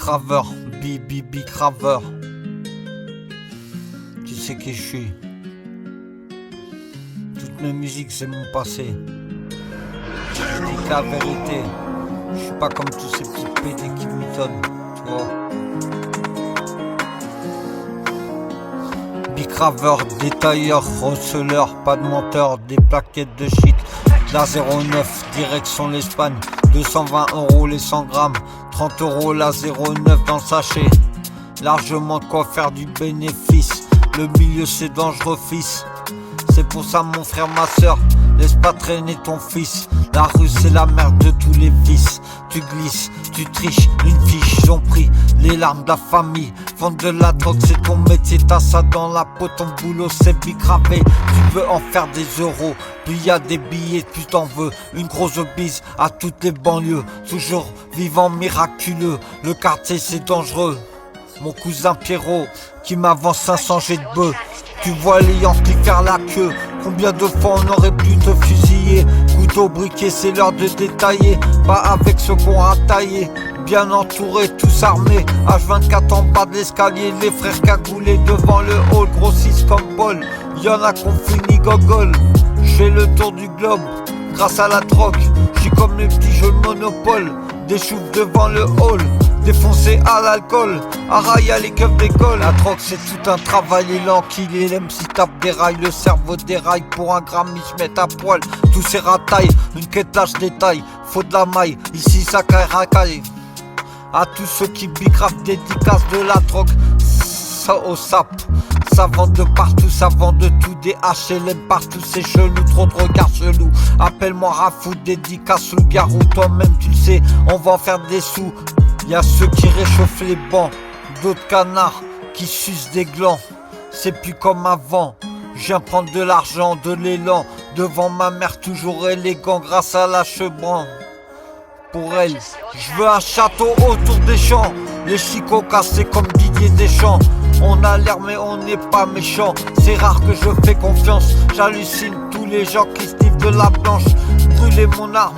Bicraveur, Bicraveur. Tu sais qui je suis. Toutes mes musiques c'est mon passé. Je dis la vérité. Je suis pas comme tous ces petits pédés qui m'étonnent, tu vois. Bicraveur, détailleur, receleur, pas de menteur, des plaquettes de shit. La 09, direction l'Espagne. 220 € les 100 grammes, 30 € la 09 dans le sachet. Largement de quoi faire du bénéfice. Le milieu c'est dangereux fils. C'est pour ça mon frère, ma soeur, laisse pas traîner ton fils. La rue c'est la merde de tous les vices. Tu glisses, tu triches, une fiche, ils ont pris les larmes de la famille. Vendre de la drogue c'est ton métier, t'as ça dans la peau, ton boulot c'est bicravé. Tu veux en faire des euros, plus y a des billets, plus t'en veux. Une grosse bise à toutes les banlieues, toujours vivant miraculeux. Le quartier c'est dangereux. Mon cousin Pierrot qui m'avance 500 jets de bœuf. Tu vois les Yankees faire la queue. Combien de fois on aurait pu te fusiller. Couteau briquet c'est l'heure de détailler. Pas avec ceux qu'on a taillé. Bien entourés, tous armés. H24 en bas de l'escalier. Les frères cagoulés devant le hall. Grossissent comme Paul. Y'en a qu'on finit gogol. J'fais le tour du globe grâce à la drogue. J'suis comme les petits jeux de Monopole. Des choufs devant le hall. Défoncé à l'alcool, à rail à les keufs d'école. La drogue c'est tout un travail, les lanquilles, les MC tapent des rails. Le cerveau déraille, pour un gramme ils se mettent à poil. Tous ces ratailles, une quête lâche détail. Faut de la maille, ici ça caille racaille. À tous ceux qui bicravent dédicaces de la drogue, ça au sap. Ça vend de partout, ça vend de tout. Des HLM partout, c'est chelou, trop de regards chelous. Appelle-moi Rafou, dédicace le garou. Toi-même tu le sais, on va en faire des sous. Y'a ceux qui réchauffent les bancs, d'autres canards qui sucent des glands. C'est plus comme avant. Je viens prendre de l'argent, de l'élan. Devant ma mère toujours élégant grâce à la chebran. Pour elle, je veux un château autour des champs. Les chicots cassés comme Didier Deschamps. On a l'air mais on n'est pas méchant. C'est rare que je fais confiance. J'hallucine tous les gens qui sniffent de la blanche. Brûler mon arme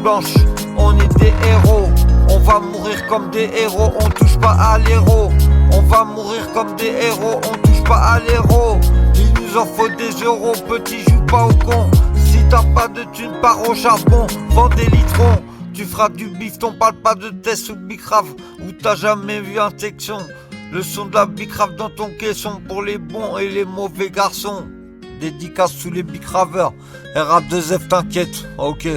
blanche, on est des héros. On va mourir comme des héros, on touche pas à l'héros. On va mourir comme des héros, on touche pas à l'héros. Il nous en faut des euros, petit joue pas au con. Si t'as pas de thunes, pars au charbon, vends des litrons. Tu feras du bif, t'on parle pas de test ou bicrave. Ou t'as jamais vu un texon. Le son de la bicrave dans ton caisson pour les bons et les mauvais garçons. Dédicace sous les bicraveurs. RA2F t'inquiète, ok.